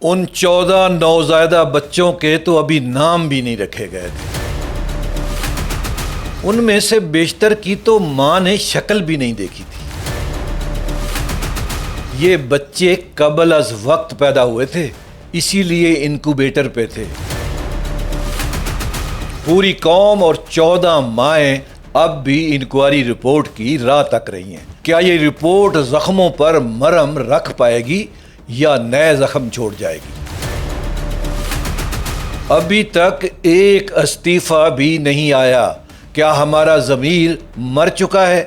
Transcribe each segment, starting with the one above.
ان 14 نوزائیدہ بچوں کے تو ابھی نام بھی نہیں رکھے گئے تھے۔ ان میں سے بیشتر کی تو ماں نے شکل بھی نہیں دیکھی تھی۔ یہ بچے قبل از وقت پیدا ہوئے تھے، اسی لیے انکوبیٹر پہ تھے۔ پوری قوم اور 14 مائیں اب بھی انکوائری رپورٹ کی راہ تک رہی ہیں۔ کیا یہ رپورٹ زخموں پر مرہم رکھ پائے گی یا نئے زخم چھوڑ جائے گی؟ ابھی تک ایک استعفیٰ بھی نہیں آیا۔ کیا ہمارا ضمیر مر چکا ہے؟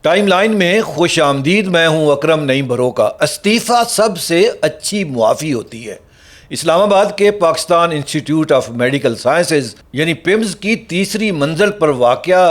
ٹائم لائن میں خوش آمدید، میں ہوں اکرم نعیم بھروکا۔ استعفیٰ سب سے اچھی معافی ہوتی ہے۔ اسلام آباد کے Pakistan institute of medical sciences یعنی پیمز کی تیسری منزل پر واقع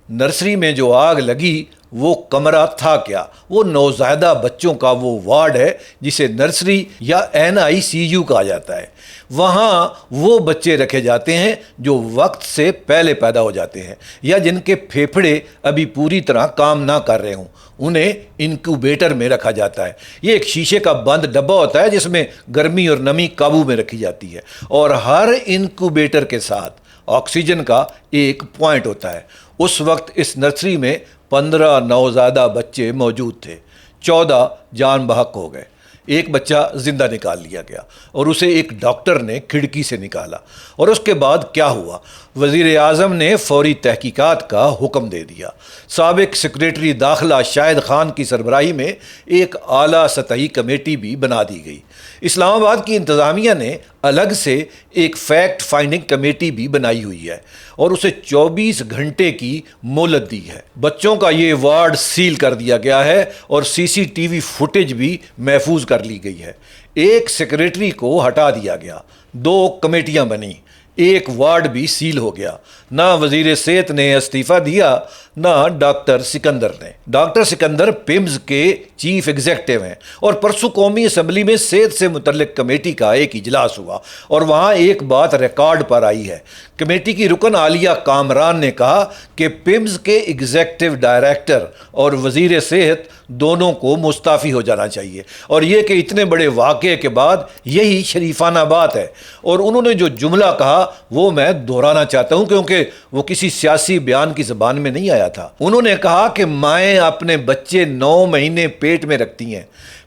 نرسری میں جو آگ لگی وہ کمرہ تھا کیا؟ وہ نوزائیدہ بچوں کا وہ وارڈ ہے جسے نرسری یا NICU کہا جاتا ہے۔ وہاں وہ بچے رکھے جاتے ہیں جو وقت سے پہلے پیدا ہو جاتے ہیں یا جن کے پھیپھڑے ابھی پوری طرح کام نہ کر رہے ہوں، انہیں انکوبیٹر میں رکھا جاتا ہے۔ یہ ایک شیشے کا بند ڈبہ ہوتا ہے جس میں گرمی اور نمی قابو میں رکھی جاتی ہے، اور ہر انکوبیٹر کے ساتھ آکسیجن کا ایک پوائنٹ ہوتا ہے۔ اس وقت اس نرسری میں 15 نوزائیدہ بچے موجود تھے۔ 14 جان بحق ہو گئے۔ ایک بچہ زندہ نکال لیا گیا اور اسے ایک ڈاکٹر نے کھڑکی سے نکالا۔ اور اس کے بعد کیا ہوا؟ وزیر اعظم نے فوری تحقیقات کا حکم دے دیا۔ سابق سیکریٹری داخلہ شاہد خان کی سربراہی میں ایک اعلیٰ سطحی کمیٹی بھی بنا دی گئی۔ اسلام آباد کی انتظامیہ نے الگ سے ایک فیکٹ فائنڈنگ کمیٹی بھی بنائی ہوئی ہے اور اسے 24 گھنٹے کی مہلت دی ہے۔ بچوں کا یہ وارڈ سیل کر دیا گیا ہے اور CCTV فوٹیج بھی محفوظ کر لی گئی ہے۔ ایک سیکریٹری کو ہٹا دیا گیا، 2 کمیٹیاں بنیں، ایک وارڈ بھی سیل ہو گیا۔ نہ وزیر صحت نے استعفیٰ دیا، نہ ڈاکٹر سکندر نے۔ ڈاکٹر سکندر پیمز کے چیف ایگزیکٹو ہیں اور پرسوں قومی اسمبلی میں صحت سے متعلق کمیٹی کا ایک اجلاس ہوا اور وہاں ایک بات ریکارڈ پر آئی ہے۔ کمیٹی کی رکن عالیہ کامران نے کہا کہ پیمز کے ایگزیکٹو ڈائریکٹر اور وزیر صحت دونوں کو مستعفی ہو جانا چاہیے، اور یہ کہ اتنے بڑے واقعے کے بعد یہی شریفانہ بات ہے۔ اور انہوں نے جو جملہ کہا وہ میں دہرانا چاہتا ہوں کیونکہ وہ کسی سیاسی بیان کی زبان میں نہیں آیا تھا۔ انہوں نے کہا کہ مائیں اپنے بچے 9 مہینے پیٹ میں رکھتی ہیں،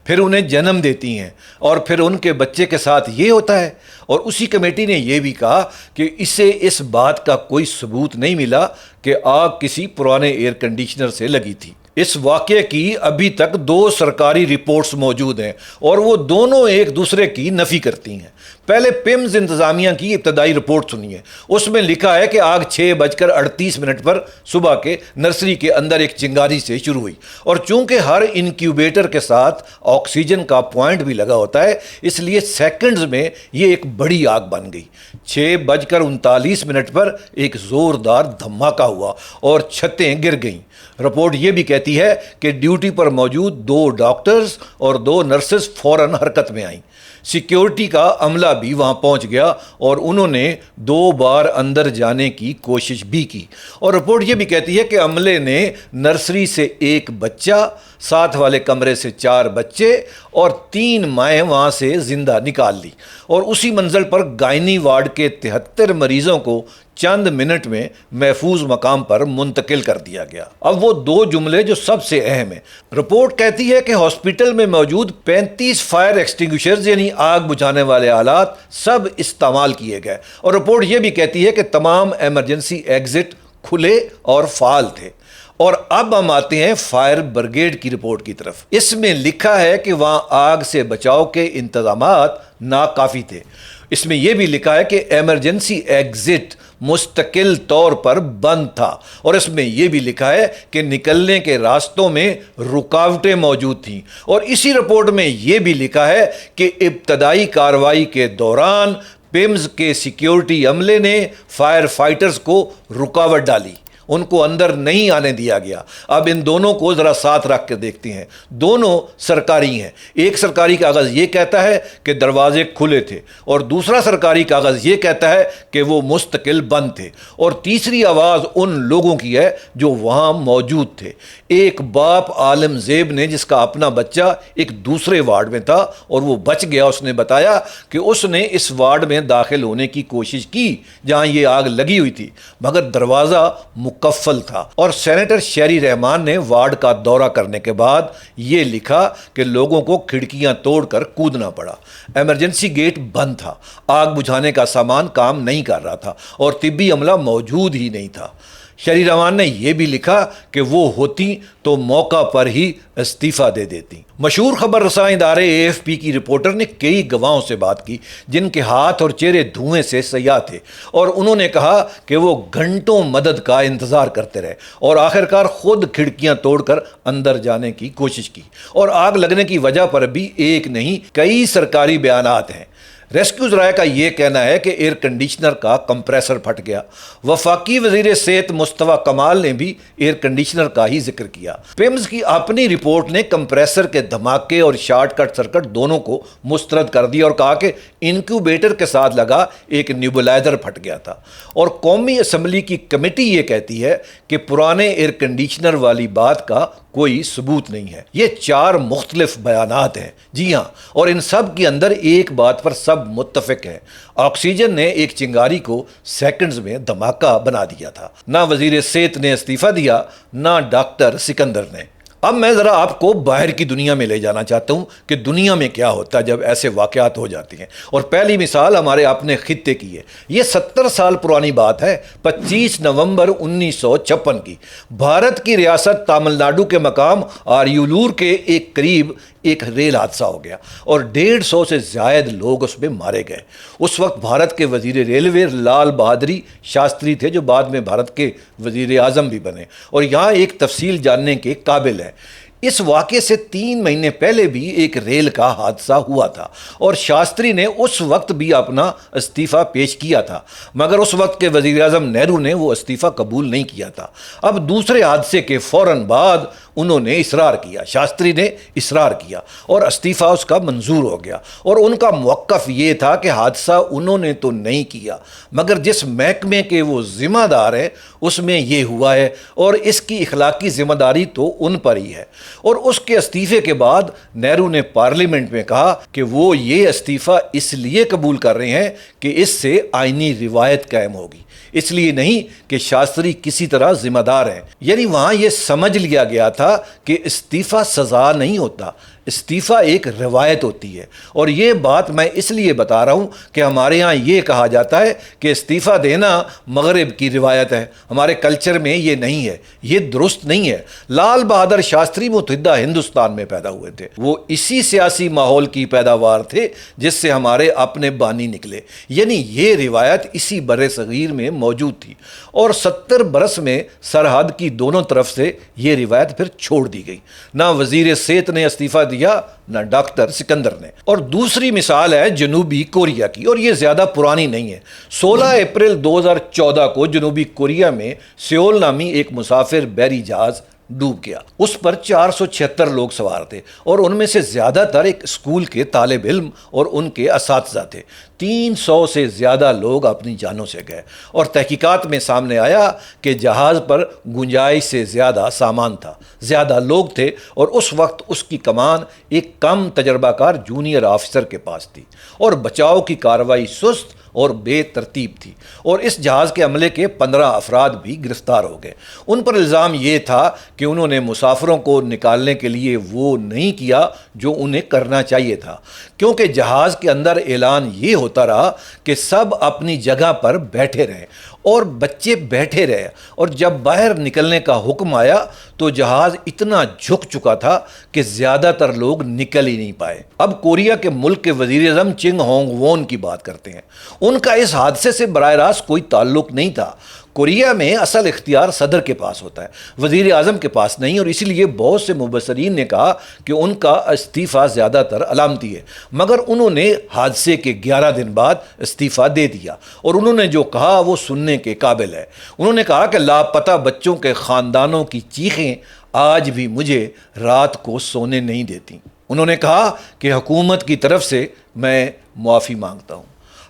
پھر انہیں جنم دیتی ہیں، اور پھر ان کے بچے کے ساتھ یہ ہوتا ہے۔ اور اسی کمیٹی نے یہ بھی کہا کہ اسے اس بات کا کوئی ثبوت نہیں ملا کہ آگ کسی پرانے ایئر کنڈیشنر سے لگی تھی۔ اس واقعے کی ابھی تک 2 سرکاری رپورٹس موجود ہیں اور وہ دونوں ایک دوسرے کی نفی کرتی ہیں۔ پہلے پیمز انتظامیہ کی ابتدائی رپورٹ سنیے۔ اس میں لکھا ہے کہ آگ 6:38 پر صبح کے نرسری کے اندر ایک چنگاری سے شروع ہوئی، اور چونکہ ہر انکیوبیٹر کے ساتھ آکسیجن کا پوائنٹ بھی لگا ہوتا ہے اس لیے سیکنڈز میں یہ ایک بڑی آگ بن گئی۔ 6:39 پر ایک زوردار دھماکہ ہوا اور چھتیں گر گئیں۔ رپورٹ یہ بھی کہتی ہے کہ ڈیوٹی پر موجود 2 ڈاکٹرز اور 2 نرسز فوراً حرکت میں آئیں۔ سیکیورٹی کا عملہ بھی وہاں پہنچ گیا اور انہوں نے 2 بار اندر جانے کی کوشش بھی کی۔ اور رپورٹ یہ بھی کہتی ہے کہ عملے نے نرسری سے 1 بچہ، ساتھ والے کمرے سے 4 بچے اور 3 مائیں وہاں سے زندہ نکال لی، اور اسی منزل پر گائنی وارڈ کے 73 مریضوں کو چند منٹ میں محفوظ مقام پر منتقل کر دیا گیا۔ اب وہ 2 جملے جو سب سے اہم ہیں۔ رپورٹ کہتی ہے کہ ہاسپٹل میں موجود 35 فائر ایکسٹنگوشرز یعنی آگ بجھانے والے آلات سب استعمال کیے گئے، اور رپورٹ یہ بھی کہتی ہے کہ تمام ایمرجنسی ایگزٹ کھلے اور فعال تھے۔ اور اب ہم آتے ہیں فائر بریگیڈ کی رپورٹ کی طرف۔ اس میں لکھا ہے کہ وہاں آگ سے بچاؤ کے انتظامات ناکافی تھے۔ اس میں یہ بھی لکھا ہے کہ ایمرجنسی ایگزٹ مستقل طور پر بند تھا، اور اس میں یہ بھی لکھا ہے کہ نکلنے کے راستوں میں رکاوٹیں موجود تھیں۔ اور اسی رپورٹ میں یہ بھی لکھا ہے کہ ابتدائی کارروائی کے دوران پیمز کے سیکیورٹی عملے نے فائر فائٹرز کو رکاوٹ ڈالی، ان کو اندر نہیں آنے دیا گیا۔ اب ان دونوں کو ذرا ساتھ رکھ کے دیکھتے ہیں، دونوں سرکاری ہیں۔ ایک سرکاری کاغذ یہ کہتا ہے کہ دروازے کھلے تھے، اور دوسرا سرکاری کاغذ یہ کہتا ہے کہ وہ مستقل بند تھے، اور تیسری آواز ان لوگوں کی ہے جو وہاں موجود تھے۔ ایک باپ عالم زیب نے، جس کا اپنا بچہ ایک دوسرے وارڈ میں تھا اور وہ بچ گیا، اس نے بتایا کہ اس نے اس وارڈ میں داخل ہونے کی کوشش کی جہاں یہ آگ لگی ہوئی تھی، مگر دروازہ مقفل تھا۔ اور سینیٹر شیری رحمان نے وارڈ کا دورہ کرنے کے بعد یہ لکھا کہ لوگوں کو کھڑکیاں توڑ کر کودنا پڑا، ایمرجنسی گیٹ بند تھا، آگ بجھانے کا سامان کام نہیں کر رہا تھا، اور طبی عملہ موجود ہی نہیں تھا۔ شیری رحمان نے یہ بھی لکھا کہ وہ ہوتی تو موقع پر ہی استعفیٰ دے دیتی۔ مشہور خبر رساں ادارے AFP کی رپورٹر نے کئی گواہوں سے بات کی جن کے ہاتھ اور چہرے دھوئیں سے سیاہ تھے، اور انہوں نے کہا کہ وہ گھنٹوں مدد کا انتظار کرتے رہے اور آخرکار خود کھڑکیاں توڑ کر اندر جانے کی کوشش کی۔ اور آگ لگنے کی وجہ پر بھی ایک نہیں کئی سرکاری بیانات ہیں۔ ریسکیو ذرائع کا یہ کہنا ہے کہ ایئر کنڈیشنر کا کمپریسر پھٹ گیا۔ وفاقی وزیر صحت مصطفیٰ کمال نے بھی ایئر کنڈیشنر کا ہی ذکر کیا۔ پیمز کی اپنی رپورٹ نے کمپریسر کے دھماکے اور شارٹ کٹ سرکٹ دونوں کو مسترد کر دیا اور کہا کہ انکیوبیٹر کے ساتھ لگا ایک نیبولائزر پھٹ گیا تھا۔ اور قومی اسمبلی کی کمیٹی یہ کہتی ہے کہ پرانے ایئر کنڈیشنر والی بات کا کوئی ثبوت نہیں ہے۔ یہ 4 مختلف بیانات ہیں، جی ہاں، اور ان سب کے اندر ایک بات پر سب متفق ہیں، آکسیجن نے ایک چنگاری کو سیکنڈز میں دھماکہ بنا دیا تھا۔ نہ وزیر صحت نے استعفیٰ دیا، نہ ڈاکٹر سکندر نے۔ اب میں ذرا آپ کو باہر کی دنیا میں لے جانا چاہتا ہوں کہ دنیا میں کیا ہوتا ہے جب ایسے واقعات ہو جاتے ہیں، اور پہلی مثال ہمارے اپنے خطے کی ہے۔ یہ 70 سال پرانی بات ہے، 25 نومبر 1956 کی۔ بھارت کی ریاست تامل ناڈو کے مقام آریولور کے ایک قریب ایک ریل حادثہ ہو گیا اور 150 سے زائد لوگ اس میں مارے گئے۔ اس وقت بھارت کے وزیر ریلوے لال بہادری شاستری تھے، جو بعد میں بھارت کے وزیر اعظم بھی بنے، اور یہاں ایک تفصیل جاننے کے قابل ہے۔ اس واقعے سے 3 مہینے پہلے بھی ایک ریل کا حادثہ ہوا تھا، اور شاستری نے اس وقت بھی اپنا استعفیٰ پیش کیا تھا، مگر اس وقت کے وزیر اعظم نہرو نے وہ استعفیٰ قبول نہیں کیا تھا۔ اب دوسرے حادثے کے فوراً بعد انہوں نے اصرار کیا، شاستری نے اصرار کیا، اور استعفیٰ اس کا منظور ہو گیا۔ اور ان کا موقف یہ تھا کہ حادثہ انہوں نے تو نہیں کیا، مگر جس محکمے کے وہ ذمہ دار ہیں اس میں یہ ہوا ہے، اور اس کی اخلاقی ذمہ داری تو ان پر ہی ہے۔ اور اس کے استعفے کے بعد نہرو نے پارلیمنٹ میں کہا کہ وہ یہ استعفیٰ اس لیے قبول کر رہے ہیں کہ اس سے آئینی روایت قائم ہوگی، اس لیے نہیں کہ شاستری کسی طرح ذمہ دار ہیں۔ یعنی وہاں یہ سمجھ لیا گیا تھا کہ استعفیٰ سزا نہیں ہوتا، استعفیٰ ایک روایت ہوتی ہے۔ اور یہ بات میں اس لیے بتا رہا ہوں کہ ہمارے ہاں یہ کہا جاتا ہے کہ استعفیٰ دینا مغرب کی روایت ہے، ہمارے کلچر میں یہ نہیں ہے، یہ درست نہیں ہے۔ لال بہادر شاستری متحدہ ہندوستان میں پیدا ہوئے تھے، وہ اسی سیاسی ماحول کی پیداوار تھے جس سے ہمارے اپنے بانی نکلے، یعنی یہ روایت اسی بر صغیر میں موجود تھی، اور 70 برس میں سرحد کی دونوں طرف سے یہ روایت پھر چھوڑ دی گئی۔ نہ وزیر صحت نے استعفیٰ دیا، نہ ڈاکٹر سکندر نے۔ اور دوسری مثال ہے جنوبی کوریا کی، اور یہ زیادہ پرانی نہیں ہے۔ 16 اپریل 2014 کو جنوبی کوریا میں سیول نامی ایک مسافر بحری جہاز ڈوب گیا۔ اس پر 476 لوگ سوار تھے، اور ان میں سے زیادہ تر ایک اسکول کے طالب علم اور ان کے اساتذہ تھے۔ 300 سے زیادہ لوگ اپنی جانوں سے گئے، اور تحقیقات میں سامنے آیا کہ جہاز پر گنجائش سے زیادہ سامان تھا، زیادہ لوگ تھے، اور اس وقت اس کی کمان ایک کم تجربہ کار جونیئر آفیسر کے پاس تھی، اور بچاؤ کی کارروائی سست اور بے ترتیب تھی، اور اس جہاز کے عملے کے 15 افراد بھی گرفتار ہو گئے۔ ان پر الزام یہ تھا کہ انہوں نے مسافروں کو نکالنے کے لیے وہ نہیں کیا جو انہیں کرنا چاہیے تھا، کیونکہ جہاز کے اندر اعلان یہ ہوتا رہا کہ سب اپنی جگہ پر بیٹھے رہیں، اور بچے بیٹھے رہے، اور جب باہر نکلنے کا حکم آیا تو جہاز اتنا جھک چکا تھا کہ زیادہ تر لوگ نکل ہی نہیں پائے۔ اب کوریا کے ملک کے وزیر اعظم چنگ ہونگ وون کی بات کرتے ہیں۔ ان کا اس حادثے سے براہ راست کوئی تعلق نہیں تھا۔ کوریا میں اصل اختیار صدر کے پاس ہوتا ہے، وزیر اعظم کے پاس نہیں، اور اسی لیے بہت سے مبصرین نے کہا کہ ان کا استعفیٰ زیادہ تر علامتی ہے، مگر انہوں نے حادثے کے 11 دن بعد استعفیٰ دے دیا، اور انہوں نے جو کہا وہ سننے کے قابل ہے۔ انہوں نے کہا کہ لاپتہ بچوں کے خاندانوں کی چیخیں آج بھی مجھے رات کو سونے نہیں دیتی۔ انہوں نے کہا کہ حکومت کی طرف سے میں معافی مانگتا ہوں،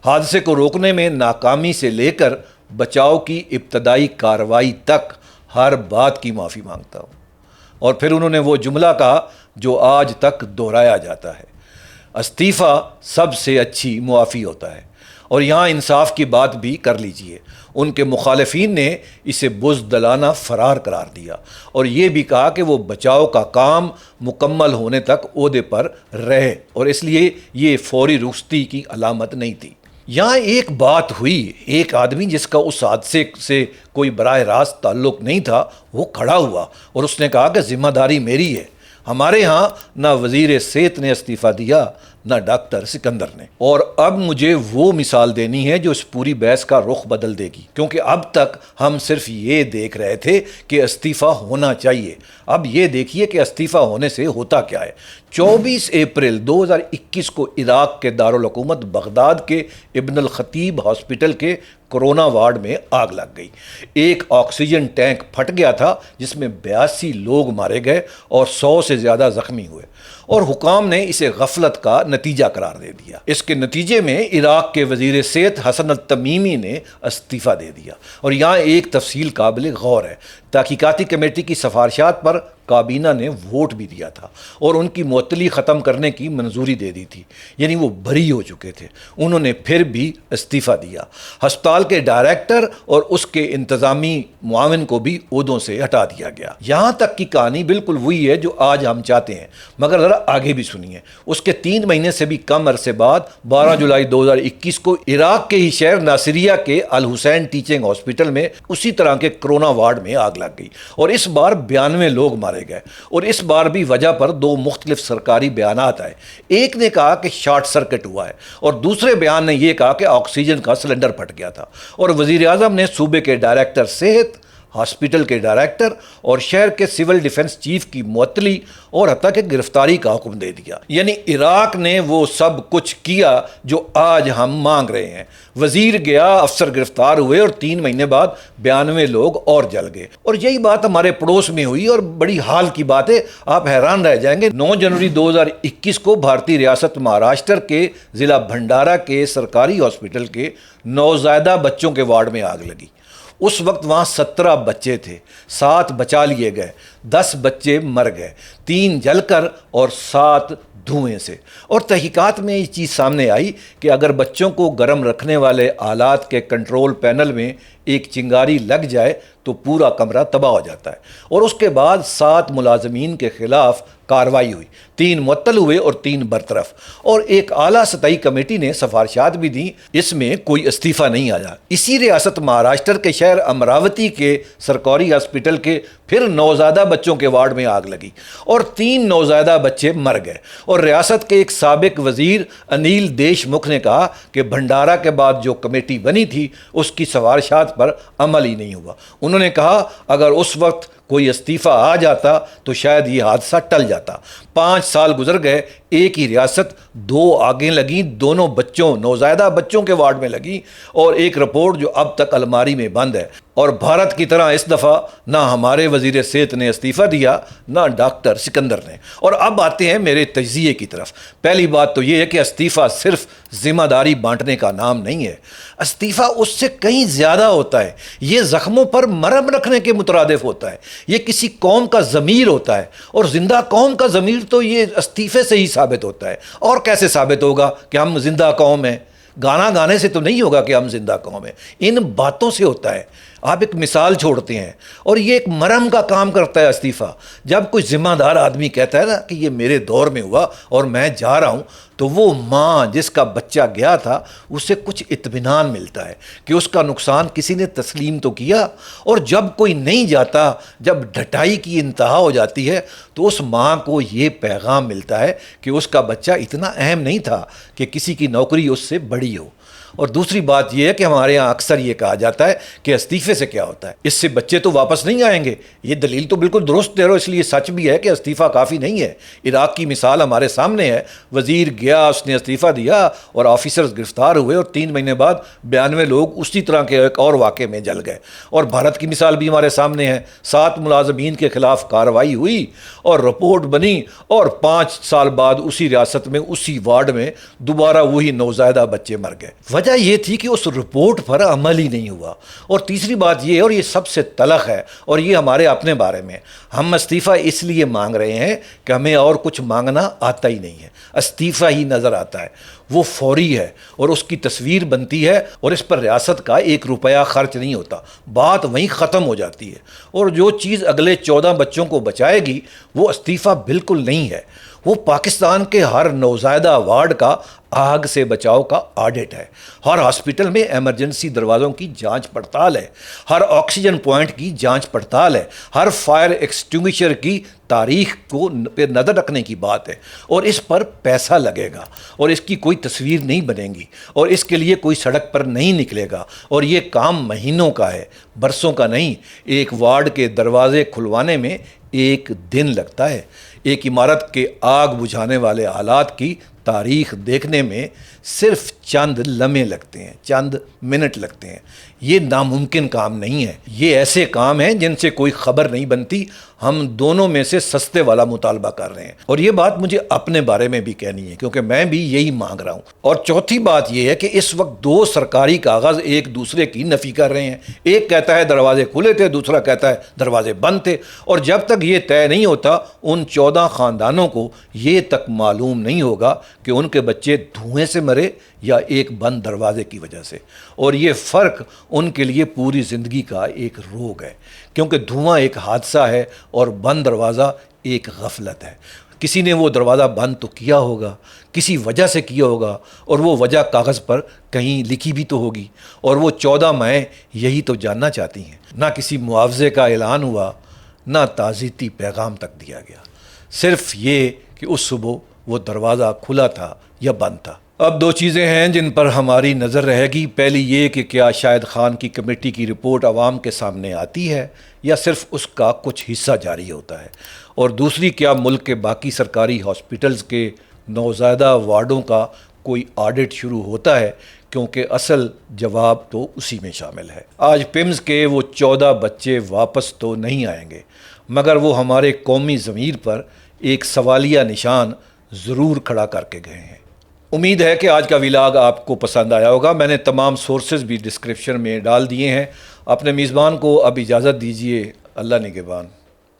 حادثے کو روکنے میں ناکامی سے لے کر بچاؤ کی ابتدائی کارروائی تک ہر بات کی معافی مانگتا ہوں۔ اور پھر انہوں نے وہ جملہ کہا جو آج تک دہرایا جاتا ہے، استعفیٰ سب سے اچھی معافی ہوتا ہے۔ اور یہاں انصاف کی بات بھی کر لیجئے، ان کے مخالفین نے اسے بزدلانہ فرار قرار دیا اور یہ بھی کہا کہ وہ بچاؤ کا کام مکمل ہونے تک عہدے پر رہے، اور اس لیے یہ فوری رخصتی کی علامت نہیں تھی۔ یہاں ایک بات ہوئی، ایک آدمی جس کا اس حادثے سے کوئی براہ راست تعلق نہیں تھا وہ کھڑا ہوا اور اس نے کہا کہ ذمہ داری میری ہے۔ ہمارے ہاں نہ وزیر صحت نے استعفیٰ دیا نہ ڈاکٹر سکندر نے، اور اب مجھے وہ مثال دینی ہے جو اس پوری بحث کا رخ بدل دے گی، کیونکہ اب تک ہم صرف یہ دیکھ رہے تھے کہ استعفیٰ ہونا چاہیے، اب یہ دیکھیے کہ استعفیٰ ہونے سے ہوتا کیا ہے۔ 24 اپریل 2021 کو عراق کے دارالحکومت بغداد کے ابن الخطیب ہاسپٹل کے کرونا وارڈ میں آگ لگ گئی۔ ایک آکسیجن ٹینک پھٹ گیا تھا جس میں 82 لوگ مارے گئے اور 100 سے زیادہ زخمی ہوئے، اور حکام نے اسے غفلت کا نتیجہ قرار دے دیا۔ اس کے نتیجے میں عراق کے وزیر صحت حسن التمیمی نے استعفیٰ دے دیا، اور یہاں ایک تفصیل قابل غور ہے۔ تحقیقاتی کمیٹی کی سفارشات پر کابینہ نے ووٹ بھی دیا تھا اور ان کی معطلی ختم کرنے کی منظوری دے دی تھی، یعنی وہ بری ہو چکے تھے، انہوں نے پھر بھی استعفیٰ دیا۔ ہسپتال کے ڈائریکٹر اور اس کے انتظامی معاون کو بھی عہدوں سے ہٹا دیا گیا۔ یہاں تک کی کہانی بالکل وہی ہے جو آج ہم چاہتے ہیں، مگر ذرا آگے بھی سنیے۔ اس کے 3 مہینے سے بھی کم عرصے بعد 12 جولائی 2021 کو عراق کے ہی شہر ناصریہ کے الحسین ٹیچنگ ہاسپٹل میں اسی طرح کے کرونا وارڈ میں آگ لگ گئی، اور اس بار 92 لوگ مارے گئے، اور اس بار بھی وجہ پر 2 مختلف سرکاری بیانات آئے۔ ایک نے کہا کہ شارٹ سرکٹ ہوا ہے، اور دوسرے بیان نے یہ کہا کہ آکسیجن کا سلنڈر پھٹ گیا تھا، اور وزیر اعظم نے صوبے کے ڈائریکٹر صحت، ہاسپٹل کے ڈائریکٹر اور شہر کے سول ڈیفنس چیف کی معطلی اور حتیٰ کہ گرفتاری کا حکم دے دیا۔ یعنی عراق نے وہ سب کچھ کیا جو آج ہم مانگ رہے ہیں۔ وزیر گیا، افسر گرفتار ہوئے، اور 3 مہینے بعد 92 لوگ اور جل گئے۔ اور یہی بات ہمارے پڑوس میں ہوئی، اور بڑی حال کی بات ہے، آپ حیران رہ جائیں گے۔ 9 جنوری 2021 کو بھارتی ریاست مہاراشٹر کے ضلع بھنڈارا کے سرکاری ہاسپٹل کے نوزائیدہ بچوں کے وارڈ میں آگ لگی۔ اس وقت وہاں 17 بچے تھے، 7 بچا لیے گئے، 10 بچے مر گئے، 3 جل کر اور 7 دھوئیں سے۔ اور تحقیقات میں یہ چیز سامنے آئی کہ اگر بچوں کو گرم رکھنے والے آلات کے کنٹرول پینل میں ایک چنگاری لگ جائے تو پورا کمرہ تباہ ہو جاتا ہے، اور اس کے بعد 7 ملازمین کے خلاف کارروائی ہوئی، 3 معطل ہوئے اور 3 برطرف، اور ایک اعلیٰ سطحی کمیٹی نے سفارشات بھی دیں، اس میں کوئی استعفیٰ نہیں آیا۔ اسی ریاست مہاراشٹر کے شہر امراوتی کے سرکاری ہاسپٹل کے پھر نوزائیدہ بچوں کے وارڈ میں آگ لگی اور 3 نوزائیدہ بچے مر گئے، اور ریاست کے ایک سابق وزیر انیل دیشمکھ نے کہا کہ بھنڈارا کے بعد جو کمیٹی بنی تھی اس کی سفارشات پر عمل ہی نہیں ہوا۔ انہوں نے کہا اگر اس وقت کوئی استعفیٰ آ جاتا تو شاید یہ حادثہ ٹل جاتا۔ 5 سال گزر گئے، ایک ہی ریاست 2 آگیں لگیں، دونوں بچوں، نوزائیدہ بچوں کے وارڈ میں لگیں، اور ایک رپورٹ جو اب تک الماری میں بند ہے۔ اور بھارت کی طرح اس دفعہ نہ ہمارے وزیر صحت نے استعفیٰ دیا نہ ڈاکٹر سکندر نے۔ اور اب آتے ہیں میرے تجزیے کی طرف۔ پہلی بات تو یہ ہے کہ استعفیٰ صرف ذمہ داری بانٹنے کا نام نہیں ہے، استعفیٰ اس سے کہیں زیادہ ہوتا ہے۔ یہ زخموں پر مرہم رکھنے کے مترادف ہوتا ہے، یہ کسی قوم کا ضمیر ہوتا ہے، اور زندہ قوم کا ضمیر تو یہ استعفے سے ہی ثابت ہوتا ہے۔ اور کیسے ثابت ہوگا کہ ہم زندہ قوم ہیں؟ گانا گانے سے تو نہیں ہوگا کہ ہم زندہ قوم ہیں، ان باتوں سے ہوتا ہے۔ آپ ایک مثال چھوڑتے ہیں، اور یہ ایک مرہم کا کام کرتا ہے استعفیٰ۔ جب کوئی ذمہ دار آدمی کہتا ہے نا کہ یہ میرے دور میں ہوا اور میں جا رہا ہوں، تو وہ ماں جس کا بچہ گیا تھا اسے کچھ اطمینان ملتا ہے کہ اس کا نقصان کسی نے تسلیم تو کیا۔ اور جب کوئی نہیں جاتا، جب ڈھٹائی کی انتہا ہو جاتی ہے، تو اس ماں کو یہ پیغام ملتا ہے کہ اس کا بچہ اتنا اہم نہیں تھا کہ کسی کی نوکری اس سے بڑی ہو۔ اور دوسری بات یہ ہے کہ ہمارے ہاں اکثر یہ کہا جاتا ہے کہ استعفے سے کیا ہوتا ہے، اس سے بچے تو واپس نہیں آئیں گے۔ یہ دلیل تو بالکل درست دے رہے ہو، اس لیے سچ بھی ہے کہ استعفیٰ کافی نہیں ہے۔ عراق کی مثال ہمارے سامنے ہے، وزیر گیا، اس نے استعفیٰ دیا اور آفیسرز گرفتار ہوئے اور 3 مہینے بعد 92 لوگ اسی طرح کے ایک اور واقعے میں جل گئے۔ اور بھارت کی مثال بھی ہمارے سامنے ہے، 7 ملازمین کے خلاف کارروائی ہوئی اور رپورٹ بنی اور 5 سال بعد اسی ریاست میں اسی وارڈ میں دوبارہ وہی نوزائیدہ بچے مر گئے۔ وجہ یہ تھی کہ اس رپورٹ پر عمل ہی نہیں ہوا۔ اور تیسری بات یہ، اور یہ سب سے تلخ ہے، اور یہ ہمارے اپنے بارے میں، ہم استعفیٰ اس لیے مانگ رہے ہیں کہ ہمیں اور کچھ مانگنا آتا ہی نہیں ہے، استعفیٰ ہی نظر آتا ہے، وہ فوری ہے اور اس کی تصویر بنتی ہے اور اس پر ریاست کا 1 روپیہ خرچ نہیں ہوتا، بات وہیں ختم ہو جاتی ہے۔ اور جو چیز اگلے 14 بچوں کو بچائے گی وہ استعفیٰ بالکل نہیں ہے، وہ پاکستان کے ہر نوزائیدہ وارڈ کا آگ سے بچاؤ کا آڈٹ ہے، ہر ہاسپٹل میں ایمرجنسی دروازوں کی جانچ پڑتال ہے، ہر آکسیجن پوائنٹ کی جانچ پڑتال ہے، ہر فائر ایکسٹنگوشر کی تاریخ کو پہ نظر رکھنے کی بات ہے، اور اس پر پیسہ لگے گا اور اس کی کوئی تصویر نہیں بنے گی اور اس کے لیے کوئی سڑک پر نہیں نکلے گا، اور یہ کام مہینوں کا ہے، برسوں کا نہیں۔ ایک وارڈ کے دروازے کھلوانے میں 1 دن لگتا ہے، ایک عمارت کے آگ بجھانے والے آلات کی تاریخ دیکھنے میں صرف چند لمحے لگتے ہیں، چند منٹ لگتے ہیں۔ یہ ناممکن کام نہیں ہے، یہ ایسے کام ہیں جن سے کوئی خبر نہیں بنتی۔ ہم دونوں میں سے سستے والا مطالبہ کر رہے ہیں، اور یہ بات مجھے اپنے بارے میں بھی کہنی ہے کیونکہ میں بھی یہی مانگ رہا ہوں۔ اور چوتھی بات یہ ہے کہ اس وقت 2 سرکاری کاغذ ایک دوسرے کی نفی کر رہے ہیں، ایک کہتا ہے دروازے کھلے تھے، دوسرا کہتا ہے دروازے بند تھے، اور جب تک یہ طے نہیں ہوتا ان 14 خاندانوں کو یہ تک معلوم نہیں ہوگا کہ ان کے بچے دھوئیں سے مرے یا ایک بند دروازے کی وجہ سے۔ اور یہ فرق ان کے لیے پوری زندگی کا ایک روگ ہے، کیونکہ دھواں ایک حادثہ ہے اور بند دروازہ ایک غفلت ہے۔ کسی نے وہ دروازہ بند تو کیا ہوگا، کسی وجہ سے کیا ہوگا، اور وہ وجہ کاغذ پر کہیں لکھی بھی تو ہوگی، اور وہ 14 مائیں یہی تو جاننا چاہتی ہیں۔ نہ کسی معاوضے کا اعلان ہوا، نہ تعزیتی پیغام تک دیا گیا، صرف یہ کہ اس صبح وہ دروازہ کھلا تھا یا بند تھا۔ اب 2 چیزیں ہیں جن پر ہماری نظر رہے گی، پہلی یہ کہ کیا شاہد خان کی کمیٹی کی رپورٹ عوام کے سامنے آتی ہے یا صرف اس کا کچھ حصہ جاری ہوتا ہے، اور دوسری کیا ملک کے باقی سرکاری ہاسپٹلز کے نوزائیدہ وارڈوں کا کوئی آڈٹ شروع ہوتا ہے، کیونکہ اصل جواب تو اسی میں شامل ہے۔ آج پمز کے وہ 14 بچے واپس تو نہیں آئیں گے، مگر وہ ہمارے قومی ضمیر پر ایک سوالیہ نشان ضرور کھڑا کر کے گئے ہیں۔ امید ہے کہ آج کا ولاگ آپ کو پسند آیا ہوگا۔ میں نے تمام سورسز بھی ڈسکرپشن میں ڈال دیے ہیں۔ اپنے میزبان کو اب اجازت دیجیے، اللہ نگہبان۔